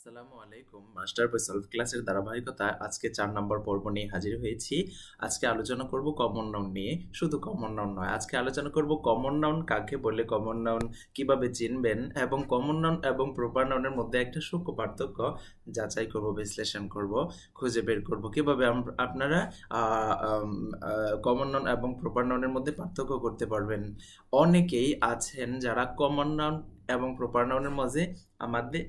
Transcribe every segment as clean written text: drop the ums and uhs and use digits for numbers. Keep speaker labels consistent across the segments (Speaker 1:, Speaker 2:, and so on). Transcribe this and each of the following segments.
Speaker 1: আসসালামু আলাইকুম মাস্টার বই সলভ ক্লাসের ধারাবাহিকতায় আজকে 4 নম্বর পর্ব নিয়ে হাজির হয়েছি। আজকে আলোচনা করব কমন নাউন নিয়ে। শুধু কমন নাউন নয়, আজকে আলোচনা করব কমন নাউন কাকে বলে, কমন নাউন কিভাবে চিনবেন এবং কমন নাউন এবং প্রপার নাউনের মধ্যে একটা সূক্ষ্ম পার্থক্য যাচাই করব, বিশ্লেষণ করব, খুঁজে বের করব কিভাবে আপনারা কমন নাউন এবং প্রপার নাউনের মধ্যে পার্থক্য করতে পারবেন। অনেকেই আছেন যারা কমন নাউন এবং প্রপার নাউনের মাঝে আমাদের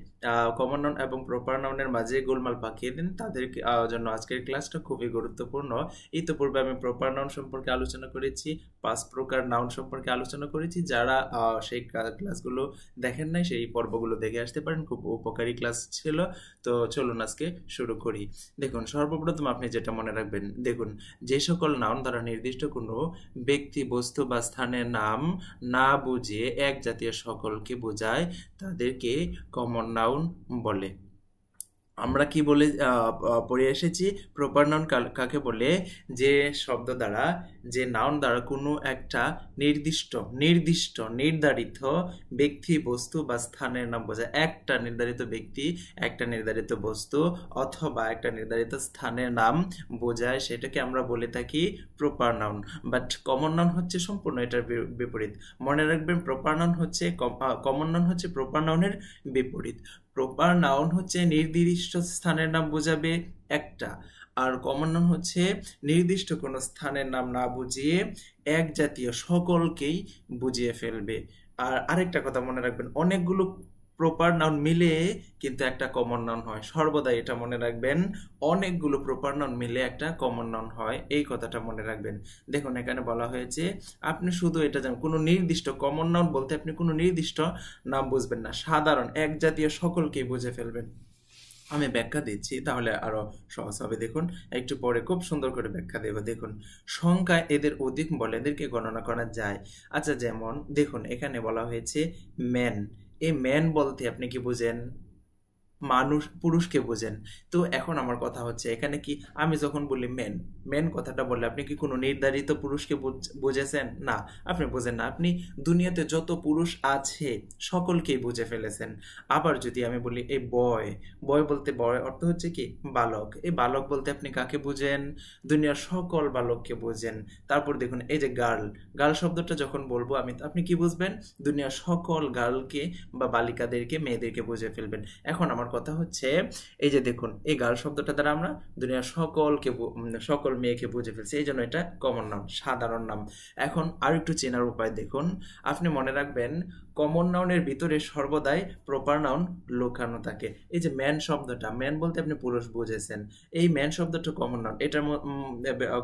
Speaker 1: কমন নাউন এবং প্রপার নাউনের মাঝে গোলমাল পাকিয়ে দেন, তাদের জন্য আজকের ক্লাসটা খুবই গুরুত্বপূর্ণ। ইতিপূর্বে আমি প্রপার নাউন সম্পর্কে আলোচনা করেছি, 5 প্রকার নাউন সম্পর্কে আলোচনা করেছি। যারা সেই ক্লাসগুলো দেখেন নাই সেই পর্বগুলো দেখে আসতে পারেন, খুব উপকারী ক্লাস ছিল। তো চলুন আজকে শুরু করি। দেখুন, সর্বপ্রথম আপনি যেটা মনে রাখবেন, দেখুন যে সকল নাউন দ্বারা নির্দিষ্ট কোনো ব্যক্তি, বস্তু বা স্থানের নাম না বুঝিয়ে এক জাতীয় সকলকে বোঝায় তাদেরকে কমন নাউন বলে। আমরা কি বলে পড়ে এসেছি, প্রপার নাউন কাকে বলে? যে শব্দ দ্বারা, যে নাউন দ্বারা কোনো একটা নির্ধারিত ব্যক্তি, বস্তু বা স্থানের নাম বোঝায়। একটা নির্ধারিত ব্যক্তি, একটা নির্ধারিত বস্তু অথবা একটা নির্ধারিত স্থানের নাম বোঝায়, সেটাকে আমরা বলে থাকি proper noun. But common noun হচ্ছে সম্পূর্ণ এটার বিপরীত। মনে রাখবেন, প্রপার নাউন হচ্ছে কমন নাউন হচ্ছে প্রপার নাউনের বিপরীত। প্রপার নাউন হচ্ছে নির্দিষ্ট স্থানের নাম বোঝাবে একটা, আর কমন নাউন হচ্ছে নির্দিষ্ট কোনো স্থানের নাম না বুঝিয়ে এক জাতীয় সকলকেই বুঝিয়ে ফেলবে। আর আরেকটা কথা মনে রাখবেন, অনেকগুলো প্রপার নাউন মিলে কিন্তু একটা কমন নাউন হয়। সর্বদা এটা মনে রাখবেন, অনেকগুলো প্রপার নাউন মিলে একটা কমন নাউন হয়, এই কথাটা মনে রাখবেন। দেখুন, এখানে বলা হয়েছে আপনি শুধু এটা জানেন, কোনো নির্দিষ্ট কমন নাউন বলতে আপনি কোনো নির্দিষ্ট নাম বুঝবেন না, সাধারণ এক জাতীয় সকলকেই বুঝে ফেলবেন। আমি ব্যাখ্যা দিচ্ছি, তাহলে আরো সহজ হবে। দেখুন, একটু পরে খুব সুন্দর করে ব্যাখ্যা দেব। দেখুন, সংখ্যায় এদের অধিক বলে এদেরকে গণনা করা যায়। আচ্ছা, যেমন দেখুন এখানে বলা হয়েছে ম্যান। এই ম্যান বলতে আপনি কি বুঝেন? মানুষ, পুরুষকে বোঝেন। তো এখন আমার কথা হচ্ছে এখানে কি, আমি যখন বলি মেন, মেন কথাটা বললে আপনি কি কোনো নির্ধারিত পুরুষকে বুঝেছেন? না, আপনি বোঝেন না। আপনি দুনিয়াতে যত পুরুষ আছে সকলকেই বুঝে ফেলেছেন। আবার যদি আমি বলি এই বয়, বয় বলতে বয় অর্থ হচ্ছে কি বালক। এই বালক বলতে আপনি কাকে বুঝেন? দুনিয়ার সকল বালককে বুঝেন। তারপর দেখুন এই যে গার্ল, গার্ল শব্দটা যখন বলবো আমি, আপনি কি বুঝবেন? দুনিয়ার সকল গার্লকে বা বালিকাদেরকে, মেয়েদেরকে বুঝে ফেলবেন। এখন আমার কথা হচ্ছে, এই যে দেখুন এই গার্ল শব্দটা দ্বারা আমরা দুনিয়ার সকল মেয়েকে বুঝে ফেলছি, এই জন্য এটা কমন নাউন, সাধারণ নাম। এখন আর একটু চেনার উপায় দেখুন, আপনি মনে রাখবেন কমন নাউনের ভিতরে সর্বদাই প্রপার নাউন লুকানো থাকে। এই যে ম্যান শব্দটা, ম্যান বলতে আপনি পুরুষ বুঝেছেন, এই ম্যান শব্দটা কমন নাউন। এটার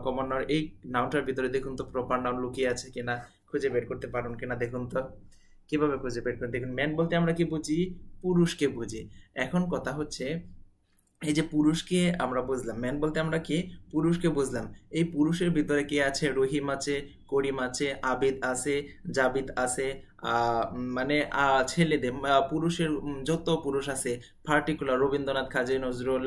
Speaker 1: কমন নাউন, এই নাউনটার ভিতরে দেখুন তো প্রপার নাউন লুকিয়ে আছে কিনা, খুঁজে বের করতে পারেন কিনা দেখুন তো। কিভাবে খুঁজে বের করেন? দেখুন, ম্যান বলতে আমরা কি বুঝি? পুরুষকে বুঝি। এখন কথা হচ্ছে, এই যে পুরুষকে আমরা বুঝলাম, ম্যান বলতে আমরা কি পুরুষকে বুঝলাম, এই পুরুষের ভিতরে কি আছে? রহিম আছে, করিম আছে, আবিদ আছে, জাবিদ আছে। মানে ছেলেদের, পুরুষের যত পুরুষ আছে, পার্টিকুলার রবীন্দ্রনাথ, কাজী নজরুল,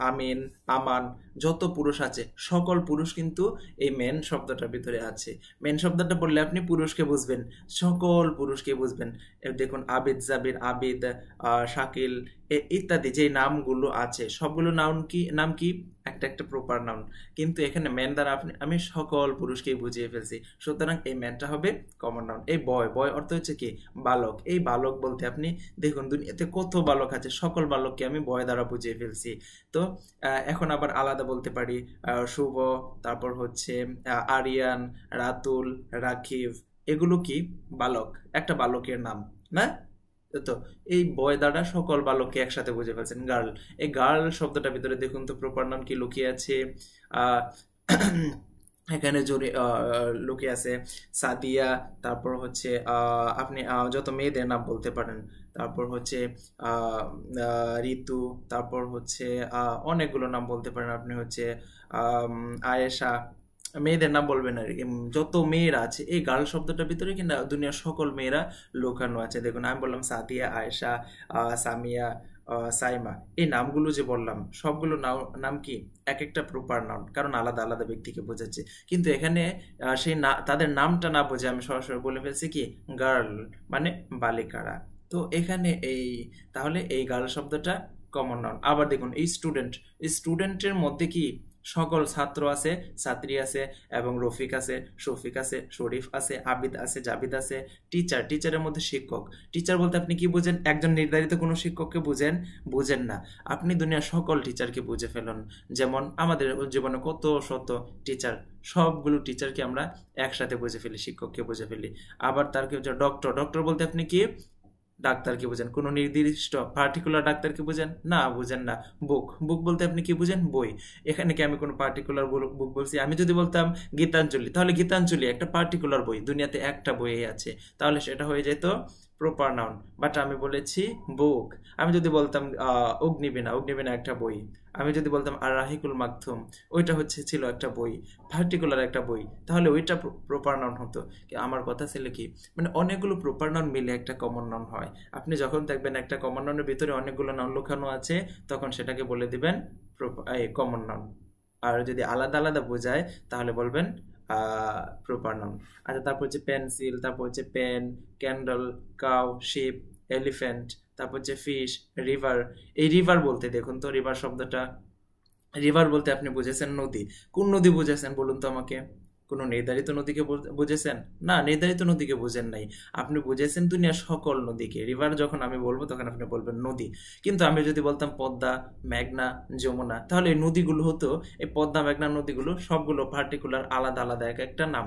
Speaker 1: আমিন, আমান, যত পুরুষ আছে সকল পুরুষ কিন্তু এই মেন শব্দটার ভিতরে আছে। মেন শব্দটা বললে আপনি পুরুষকে বুঝবেন, সকল পুরুষকে বুঝবেন। দেখুন আবিদ, জাবির, আবিদ, শাকিল ইত্যাদি যে নামগুলো আছে সবগুলো নাম কি একটা একটা প্রপার নাউন। কিন্তু এখানে ম্যান দ্বারা আমি সকল পুরুষকেই বুঝিয়ে ফেলছি, সুতরাং এই ম্যানটা হবে কমন নাউন। এই বয়, বয় অর্থ হচ্ছে কি বালক। এই বালক বলতে আপনি দেখুন দুনিয়াতে কত বালক আছে, সকল বালককে আমি বয় দ্বারা বুঝিয়ে ফেলছি। তো এখন আবার আলাদা বলতে পারি, শুভ, তারপর হচ্ছে আরিয়ান, রাতুল, রাখিব, এগুলো কি বালক, একটা বালকের নাম না? তো এই বয় দ্বারা সকল বালককে একসাথে বুঝে ফেলছেন। গার্ল, এই গার্ল শব্দটার ভিতরে দেখুন তো প্রপার নাম কি লুকিয়ে আছে। আহ এখানে জড়ি লুকিয়ে আছে সাদিয়া, তারপর হচ্ছে আপনি যত মেয়েদের নাম বলতে পারেন, তারপর হচ্ছে ঋতু, তারপর হচ্ছে অনেকগুলো নাম বলতে পারেন আপনি, হচ্ছে আয়েশা, মেয়েদের নাম বলবেন আর কি। যত মেয়েরা আছে এই গার্ল শব্দটার ভিতরে কিন্তু দুনিয়ার সকল মেয়েরা লুকানো আছে। দেখুন আমি বললাম সাদিয়া, আয়েশা, সামিয়া, সাইমা, এই নামগুলো যে বললাম সবগুলো নাম কি এক একটা প্রপার নাউন, কারণ আলাদা আলাদা ব্যক্তিকে বোঝাচ্ছে। কিন্তু এখানে সেই তাদের নামটা না বুঝে আমি সরাসরি বলে ফেলছি কি গার্ল মানে বালিকারা। তো এখানে তাহলে এই গার্ল শব্দটা কমন নাউন। আবার দেখুন এই স্টুডেন্টের মধ্যে কি সকল ছাত্র আছে, ছাত্রী আছে, এবং রফিক আছে, শফিক আছে, শরীফ আছে, আবিদ আছে, জাবিদ আছে। টিচারের মধ্যে শিক্ষক। টিচার বলতে আপনি কি বুঝেন? একজন নির্ধারিত কোনো শিক্ষককে বুঝেন না। আপনি দুনিয়ার সকল টিচারকে বুঝে ফেলুন। যেমন আমাদের জীবনে কত শত টিচার, সবগুলো টিচারকে আমরা একসাথে বুঝে ফেলি, শিক্ষককে বুঝে ফেলি। আবার তার কি হচ্ছে ডক্টর বলতে আপনি কি ডাক্তারকে বুঝেন? কোনো নির্দিষ্ট পার্টিকুলার ডাক্তারকে বুঝেন না? বুঝেন না। বুক বলতে আপনি কি বুঝেন? বই। এখানে কি আমি কোনো পার্টিকুলার বুক বলছি? আমি যদি বলতাম গীতাঞ্জলি, তাহলে গীতাঞ্জলি একটা পার্টিকুলার বই, দুনিয়াতে একটা বই আছে, তাহলে সেটা হয়ে যেত প্রপার নাউন। বাট আমি বলেছি বুক। আমি যদি বলতাম অগ্নিবীণা একটা বই। আমি যদি বলতাম আর রাহিকুল মাকথুম, ওইটা ছিল একটা বই, পার্টিকুলার একটা বই, তাহলে ওইটা প্রপার নাউন হতো। আমার কথা ছিল কি, মানে অনেকগুলো প্রপার নাউন মিলে একটা কমন নাউন হয়। আপনি যখন দেখবেন একটা কমন নাউনের ভিতরে অনেকগুলো নাউন লুকানো আছে, তখন সেটাকে বলে দিবেন কমন নাউন। আর যদি আলাদা আলাদা বোঝায় তাহলে বলবেন প্রপার নাউন। আচ্ছা, তারপর হচ্ছে পেন্সিল, তারপর হচ্ছে pen, candle, cow, sheep, elephant, তারপর হচ্ছে ফিশ, রিভার। এই রিভার বলতে দেখুন তো, রিভার বলতে আপনি বুঝেছেন নদী। কোন নদী বুঝেছেন বলুন তো আমাকে? কোনো নির্ধারিত নদীকে বুঝেছেন? না, নির্ধারিত নদীকে বুঝেন নাই। আপনি বুঝেছেন দুনিয়ার সকল নদীকে। রিভার যখন আমি বলবো তখন আপনি বলবেন নদী। কিন্তু আমি যদি বলতাম পদ্মা, মেঘনা, যমুনা, তাহলে এই নদীগুলো হতো, এই পদ্মা, মেঘনা নদীগুলো সবগুলো পার্টিকুলার আলাদা আলাদা এক একটা নাম।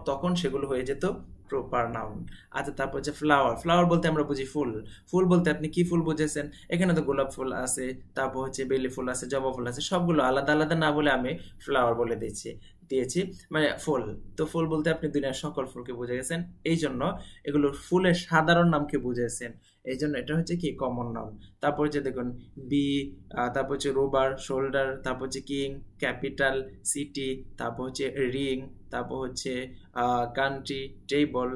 Speaker 1: তখন সেগুলো হয়ে যেত প্রপার নাউন। আচ্ছা, তারপর হচ্ছে ফ্লাওয়ার বলতে আমরা বুঝি ফুল বলতে আপনি কি ফুল বুঝেছেন? এখানে তো গোলাপ ফুল আছে, তারপর হচ্ছে বেলি ফুল আছে, জবা ফুল আছে, সবগুলো আলাদা আলাদা না বলে আমি ফ্লাওয়ার বলে দিয়েছি, মানে ফুল। তো ফুল বলতে আপনি দুনিয়ার সকল ফুলকে বুঝে গেছেন, এই জন্য এগুলো ফুলের সাধারণ নামকে বুঝেছেন, এই জন্য এটা হচ্ছে কি কমন নাউন। তারপর হচ্ছে দেখুন বি, তারপর হচ্ছে রোবার, শোল্ডার, তারপর হচ্ছে কিং, ক্যাপিটাল, সিটি, তারপর হচ্ছে রিং, তারপর হচ্ছে কান্ট্রি, টেবল,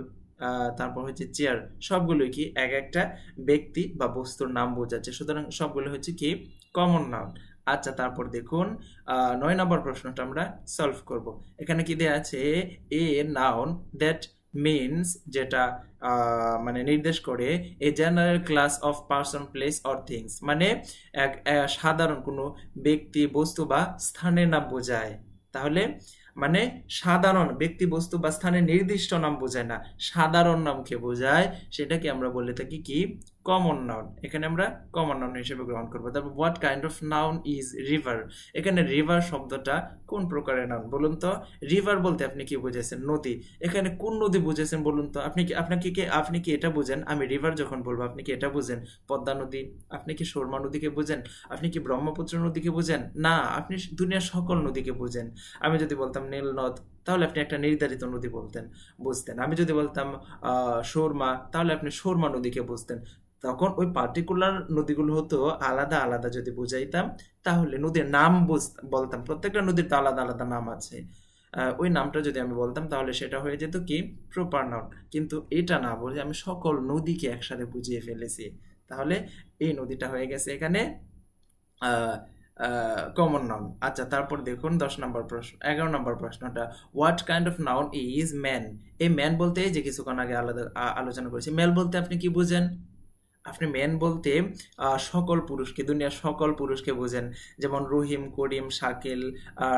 Speaker 1: তারপর হচ্ছে চেয়ার। সবগুলোই কি এক একটা ব্যক্তি বা বস্তুর নাম বোঝাচ্ছে, সুতরাং সবগুলো হচ্ছে কি কমন নাউন। আচ্ছা, তারপর দেখুন 9 নম্বর প্রশ্নটা আমরা সলভ করব। এখানে কি দেয়া আছে? এ নাউন দ্যাট মিনস, যেটা মানে নির্দেশ করে a general class of person, place or things, মানে এক সাধারণ কোনো ব্যক্তি, বস্তু বা স্থানের নাম বোঝায়। তাহলে মানে সাধারণ ব্যক্তি, বস্তু বা স্থানের নির্দিষ্ট নাম বোঝায় না, সাধারণ নামকে বোঝায়, সেটাকে আমরা বলে থাকি কি কমন নাউন। এখানে আমরা কমন নাউন হিসেবে গ্রহণ করবো। তারপর what kind of noun is river? এখানে রিভার শব্দটা কোন প্রকারের নাউন বলুন তো? রিভার বলতে আপনি কি বুঝেছেন? নদী। এখানে কোন নদী বুঝেছেন বলুন তো? আপনি কি এটা বুঝেন? আমি রিভার যখন বলবো আপনি কি এটা বুঝেন? পদ্মা নদী? আপনি কি সুরমা নদীকে বুঝেন? আপনি কি ব্রহ্মপুত্র নদীকে বুঝেন? না, আপনি দুনিয়ার সকল নদীকে বুঝেন। আমি যদি বলতাম নীল নদ, তাহলে আপনি একটা নির্ধারিত নদী বুঝতেন। আমি যদি বলতাম সুরমা, তাহলে আপনি সুরমা নদীকে বুঝতেন। তখন ওই পার্টিকুলার নদীগুলো হতো আলাদা আলাদা যদি বুঝাইতাম, তাহলে নদীর নাম বলতাম, প্রত্যেকটা নদীর তো আলাদা আলাদা নাম আছে, ওই নামটা যদি আমি বলতাম তাহলে সেটা হয়ে যেত কি প্রপার নাউন। কিন্তু এটা না বলে আমি সকল নদীকে একসাথে বুঝিয়ে ফেলেছি, তাহলে এই নদীটা হয়ে গেছে এখানে কমন নাউন। আচ্ছা, তারপর দেখুন 11 নম্বর প্রশ্নটা, what kind of noun is man? এই ম্যান বলতে যে কিছুক্ষণ আগে আলোচনা করেছি, ম্যান বলতে আপনি কি বুঝেন? আপনি ম্যান বলতে সকল পুরুষকে, দুনিয়ার সকল পুরুষকে বোঝেন, যেমন রহিম, করিম, শাকিল,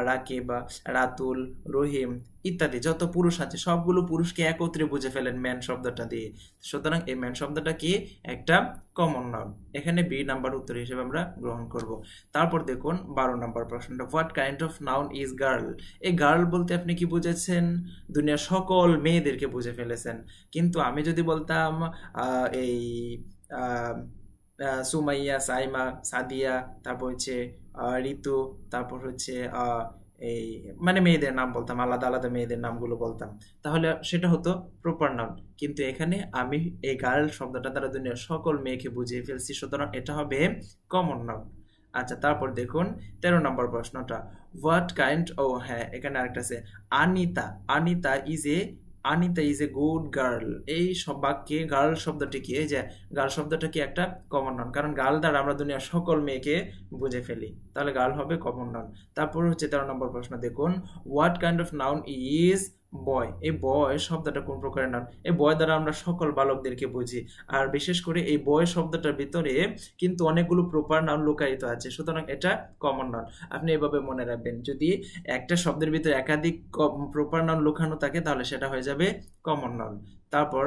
Speaker 1: রাকিব, রাতুল, রহিম ইত্যাদি যত পুরুষ আছে সবগুলো পুরুষকে একত্রে বুঝে ফেলেন ম্যান শব্দটা দিয়ে। সুতরাং এই ম্যান শব্দটা কি একটা কমন নাউন। এখানে বি নাম্বার উত্তর হিসেবে আমরা গ্রহণ করব। তারপর দেখুন 12 নম্বর প্রশ্নটা, what kind of noun is girl? এই গার্ল বলতে আপনি কি বুঝেছেন? দুনিয়ার সকল মেয়েদেরকে বুঝে ফেলেছেন। কিন্তু আমি যদি বলতাম এই সুমাইয়া, সাইমা, সাদিয়া, তারপর হচ্ছে ঋতু, তারপর হচ্ছে এই মানে মেয়েদের নাম বলতাম, আলাদা আলাদা মেয়েদের নামগুলো বলতাম, তাহলে সেটা হতো প্রপার নাউন। কিন্তু এখানে আমি এই গার্ল শব্দটা দ্বারা দুনিয়ার সকল মেয়েকে বুঝিয়ে ফেলছি, সুতরাং এটা হবে কমন নাউন। আচ্ছা, তারপর দেখুন 13 নম্বর প্রশ্নটা, হোয়াট কাইন্ড, হ্যাঁ এখানে আরেকটা আছে, Anita is a good girl. এই সব বাক্যে গার্ল শব্দটি কি, এই যে গার্ল শব্দটা কি একটা কমন নাউন, কারণ গার্ল দ্বারা আমরা দুনিয়ার সকল মেয়েকে বুঝে ফেলি, তাহলে গার্ল হবে কমন নাউন। তারপর হচ্ছে 13 নম্বর প্রশ্ন দেখুন, what kind of noun is boy, এই বয় শব্দটা কোন প্রকারের নাউন? এই বয় দ্বারা আমরা সকল বালকদেরকে বুঝি। আর বিশেষ করে এই বয় শব্দটার ভিতরে কিন্তু অনেকগুলো প্রপার নাউন লুকায়িত আছে, সুতরাং এটা কমন নাউন। আপনি এভাবে মনে রাখবেন, যদি একটা শব্দের ভিতরে একাধিক প্রপার নাউন লুকানো থাকে তাহলে সেটা হয়ে যাবে কমন নাউন। তারপর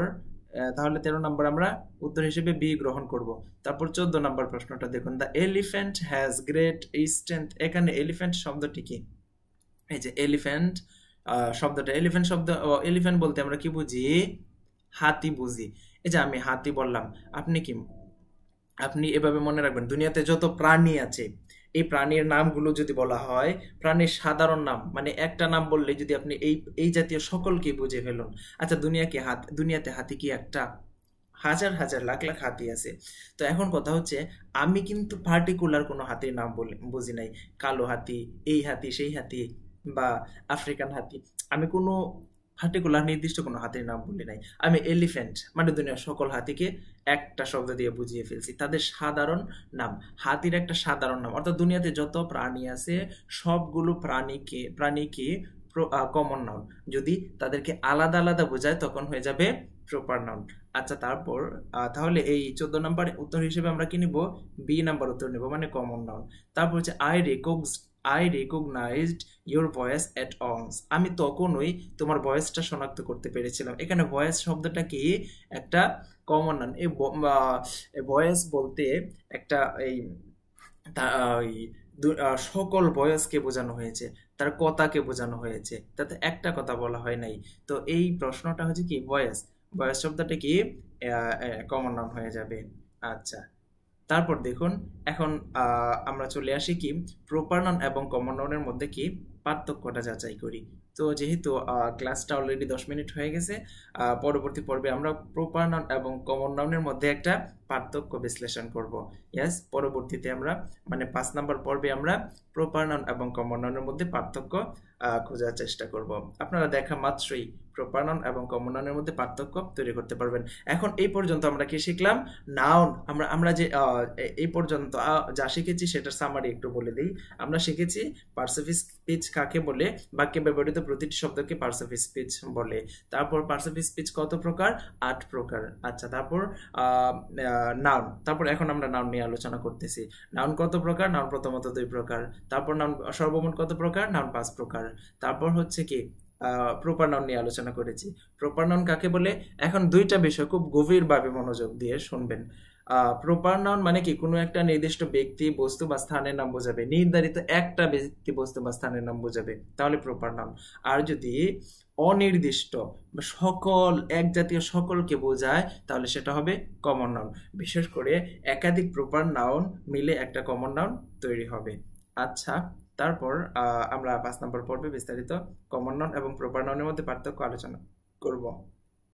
Speaker 1: তাহলে 13 নম্বর আমরা উত্তর হিসেবে বি গ্রহণ করব। তারপর 14 নম্বর প্রশ্নটা দেখুন, the elephant has great strength. এখানে এলিফ্যান্ট শব্দটি কি? এই যে এলিফ্যান্ট শব্দটা, এলিফ্যান্ট শব্দ, এলিফ্যান্ট বলতে আমরা কি বুঝি? হাতি বুঝি। এই যে আমি হাতি বললাম, আপনি কি, আপনি এভাবে মনে রাখবেন, দুনিয়াতে যত প্রাণী আছে এই প্রাণীর নামগুলো যদি বলা হয়, প্রাণীর সাধারণ নাম মানে একটা নাম বললে যদি আপনি এই এই জাতীয় সকলকে বুঝে ফেলুন। আচ্ছা, দুনিয়াতে হাতি কি একটা? হাজার হাজার লাখ লাখ হাতি আছে। তো এখন কথা হচ্ছে, আমি কিন্তু পার্টিকুলার কোনো হাতির নাম বুঝি নাই। কালো হাতি, এই হাতি, সেই হাতি, বা আফ্রিকান হাতি, আমি কোনো পার্টিকুলার নির্দিষ্ট কোনো হাতির নাম বলি নাই। আমি এলিফ্যান্ট মানে দুনিয়ার সকল হাতিকে একটা শব্দ দিয়ে বুঝিয়ে ফেলছি, তাদের সাধারণ নাম। হাতির একটা সাধারণ নাম, অর্থাৎ দুনিয়াতে যত প্রাণী আছে সবগুলো প্রাণীকে কমন নাউন। যদি তাদেরকে আলাদা আলাদা বোঝায় তখন হয়ে যাবে প্রপার নাউন। আচ্ছা, তারপর তাহলে এই 14 নাম্বার উত্তর হিসেবে আমরা কি নিব? বি নাম্বার উত্তর নেব, মানে কমন নাউন। তারপর হচ্ছে আই রিকগনাইজড ইউর ভয়েস এট অলস। আমি তখনই তোমার ভয়েসটা শনাক্ত করতে পেরেছিলাম। এখানে ভয়েস শব্দটা কি? একটা কমন নাউন। এই ভয়েস বলতে একটা এই সকল ভয়েসকে বোঝানো হয়েছে, তার কথাকে বোঝানো হয়েছে, তাতে একটা কথা বলা হয় নাই। তো এই প্রশ্নটা হচ্ছে কি? ভয়েস, ভয়েস শব্দটা কি কমন নাউন হয়ে যাবে। আচ্ছা, তারপর দেখুন, এখন আমরা চলে আসি কি প্রপার নাউন এবং কমন নাউনের মধ্যে কি পার্থক্যটা যাচাই করি। তো যেহেতু ক্লাসটা অলরেডি 10 মিনিট হয়ে গেছে, পরবর্তী পর্বে আমরা প্রপার নাউন এবং কমন নাউনের মধ্যে একটা পার্থক্য বিশ্লেষণ করব। ইয়েস, পরবর্তীতে আমরা মানে 5 নাম্বার পর্বে আমরা প্রপার নাউন এবং কমন নাউনের মধ্যে পার্থক্য খোঁজার চেষ্টা করব। আপনারা দেখা মাত্রই প্রপার নাউন এবং কমন নাউনের মধ্যে পার্থক্য তৈরি করতে পারবেন। এখন এই পর্যন্ত আমরা কি শিখলাম? নাউন, আমরা যে এই পর্যন্ত যা শিখেছি সেটার সামারি একটু বলে দিই। আমরা শিখেছি পার্সিভ স্পিচ কাকে বলে, বাক্যে ব্যবহৃত প্রতিটি শব্দকে পার্সিভ স্পিচ বলে। তারপর পার্সিভ স্পিচ কত প্রকার? 8 প্রকার। আচ্ছা, তারপর নাউন, তারপর এখন আমরা নাউন নিয়ে আলোচনা করতেছি। নাউন কত প্রকার? নাউন প্রথমত 2 প্রকার। তারপর নাউন সর্বমোট কত প্রকার? নাউন 5 প্রকার। তারপর হচ্ছে কি প্রপার নাউন নিয়ে আলোচনা করেছি। প্রপার নাউন কাকে বলে? এখন দুইটা বিষয় খুব গভীরভাবে মনোযোগ দিয়ে শুনবেন। প্রপার নাউন মানে কি? কোনো একটা নির্দিষ্ট ব্যক্তি, বস্তু বা স্থানের নাম বোঝাবে, নির্ধারিত একটা ব্যক্তি, বস্তু বা স্থানের নাম বোঝাবে, তাহলে প্রপার নাউন। আর যদি অনির্দিষ্ট বা সকল, এক জাতীয় সকলকে বোঝায় তাহলে সেটা হবে কমন নাউন। বিশেষ করে একাধিক প্রপার নাউন মিলে একটা কমন নাউন তৈরি হবে। আচ্ছা, তারপর আমরা 5 নম্বর পর্বে বিস্তারিত কমন নাউন এবং প্রপার নাউনের মধ্যে পার্থক্য আলোচনা করব।